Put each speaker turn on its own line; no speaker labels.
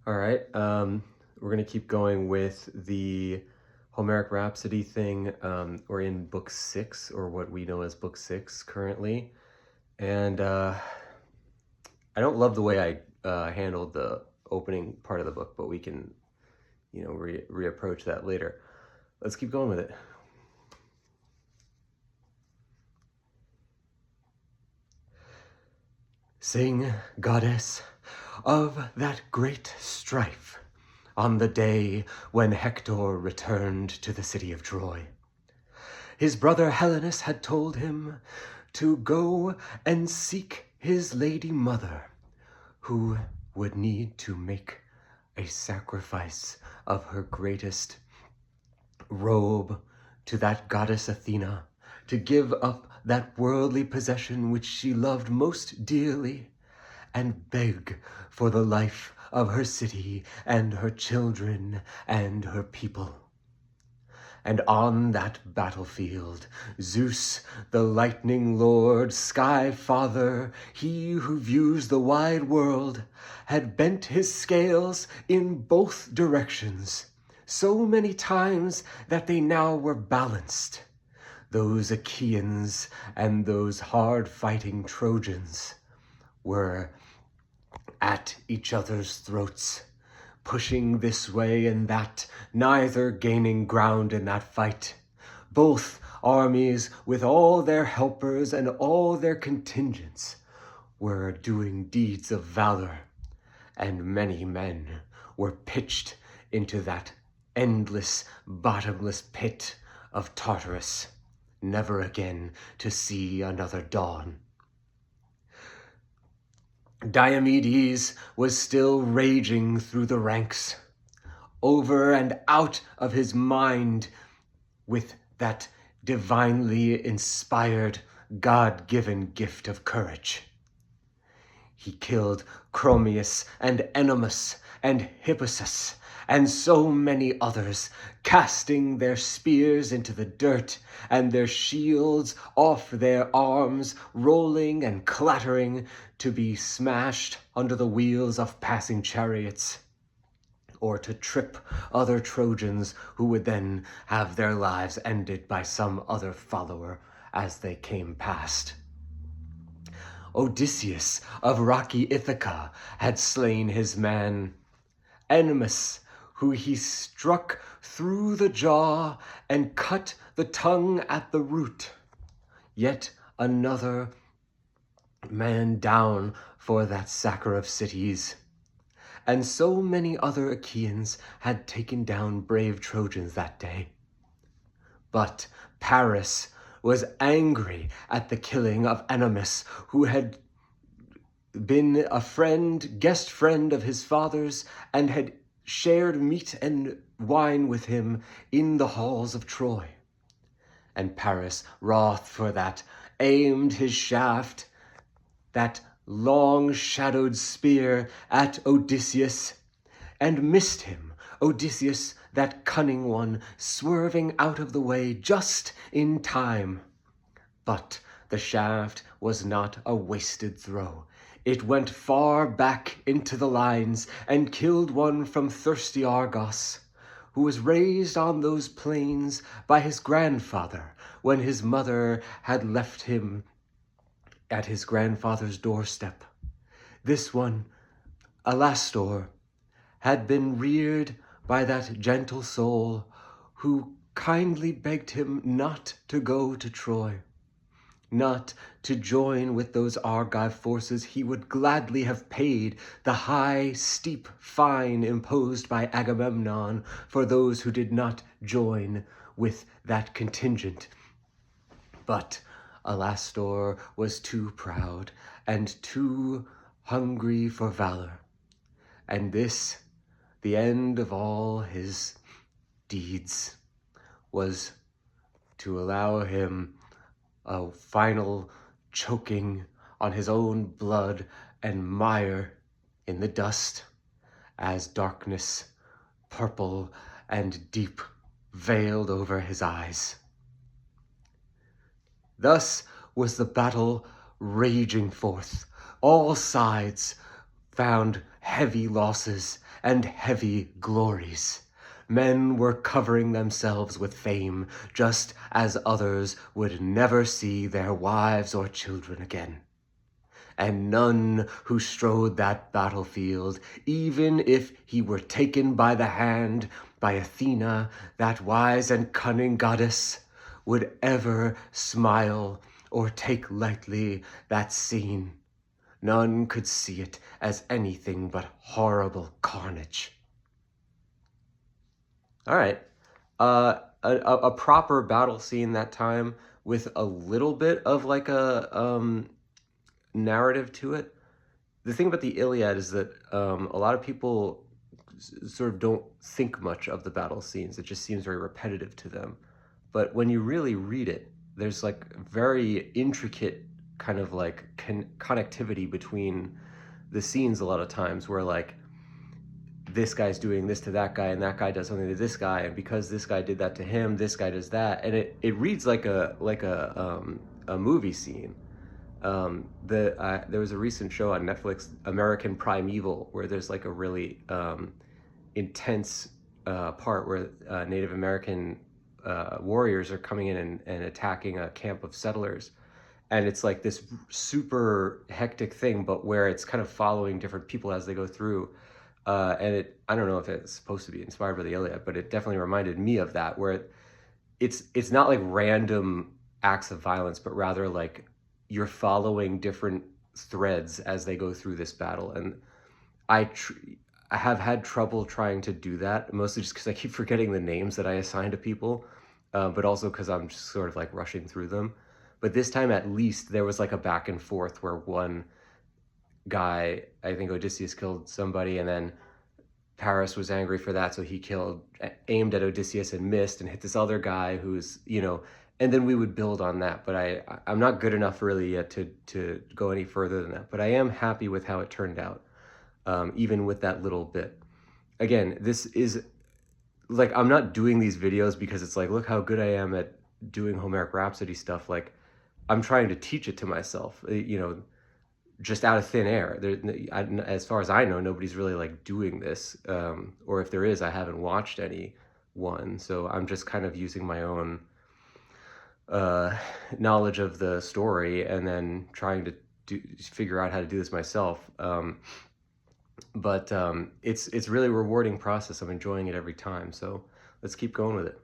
All right, we're gonna keep going with the Homeric Rhapsody thing. We're in book 6, or what we know as book 6 currently. And I don't love the way I handled the opening part of the book, but we can, reapproach that later. Let's keep going with it. Sing, goddess, of that great strife, on the day when Hector returned to the city of Troy. His brother Helenus had told him to go and seek his lady mother, who would need to make a sacrifice of her greatest robe to that goddess Athena, to give up that worldly possession which she loved most dearly, and beg for the life of her city and her children and her people. And on that battlefield, Zeus, the lightning lord, sky father, he who views the wide world, had bent his scales in both directions, so many times that they now were balanced. Those Achaeans and those hard-fighting Trojans were at each other's throats, pushing this way and that, neither gaining ground in that fight. Both armies, with all their helpers and all their contingents, were doing deeds of valor, and many men were pitched into that endless, bottomless pit of Tartarus, never again to see another dawn. Diomedes was still raging through the ranks, over and out of his mind with that divinely inspired, God-given gift of courage. He killed Chromius and Ennomus and Hippasus and so many others, casting their spears into the dirt and their shields off their arms, rolling and clattering to be smashed under the wheels of passing chariots, or to trip other Trojans who would then have their lives ended by some other follower as they came past. Odysseus of rocky Ithaca had slain his man, Ennomus, who he struck through the jaw and cut the tongue at the root. Yet another man down for that sacker of cities. And so many other Achaeans had taken down brave Trojans that day. But Paris was angry at the killing of Ennomus, who had been a friend, guest friend of his father's, and had shared meat and wine with him in the halls of Troy. And Paris, wroth for that, aimed his shaft, that long-shadowed spear, at Odysseus, and missed him, Odysseus, that cunning one, swerving out of the way just in time. But the shaft was not a wasted throw. It went far back into the lines and killed one from thirsty Argos, who was raised on those plains by his grandfather when his mother had left him at his grandfather's doorstep. This one, Alastor, had been reared by that gentle soul who kindly begged him not to go to Troy, not to join with those Argive forces he would gladly have paid the high, steep fine imposed by Agamemnon for those who did not join with that contingent. But Alastor was too proud and too hungry for valor, and this, the end of all his deeds, was to allow him a final choking on his own blood and mire in the dust, as darkness, purple and deep, veiled over his eyes. Thus was the battle raging forth. All sides found heavy losses and heavy glories. Men were covering themselves with fame, just as others would never see their wives or children again. And none who strode that battlefield, even if he were taken by the hand by Athena, that wise and cunning goddess, would ever smile or take lightly that scene. None could see it as anything but horrible carnage. All right. A proper battle scene that time with a little bit of like a narrative to it. The thing about the Iliad is that a lot of people sort of don't think much of the battle scenes. It just seems very repetitive to them. But when you really read it, there's like very intricate kind of like connectivity between the scenes a lot of times where like this guy's doing this to that guy and that guy does something to this guy, and because this guy did that to him, this guy does that, and it reads like a movie scene. There was a recent show on Netflix, American Primeval, where there's like a really intense part where Native American warriors are coming in and attacking a camp of settlers. And it's like this super hectic thing, but where it's kind of following different people as they go through. I don't know if it's supposed to be inspired by the Iliad, but it definitely reminded me of that, where it's not like random acts of violence, but rather like you're following different threads as they go through this battle. And I have had trouble trying to do that, mostly just because I keep forgetting the names that I assign to people, but also because I'm just sort of like rushing through them. But this time, at least, there was like a back and forth where one guy, I think Odysseus killed somebody, and then Paris was angry for that, so he aimed at Odysseus and missed and hit this other guy who's, and then we would build on that. But I'm not good enough really yet to go any further than that. But I am happy with how it turned out, even with that little bit. Again, this is like, I'm not doing these videos because it's like, look how good I am at doing Homeric Rhapsody stuff. Like, I'm trying to teach it to myself, just out of thin air. As far as I know, nobody's really like doing this, or if there is, I haven't watched anyone. So I'm just kind of using my own knowledge of the story and then trying to figure out how to do this myself. But it's really a rewarding process. I'm enjoying it every time. So let's keep going with it.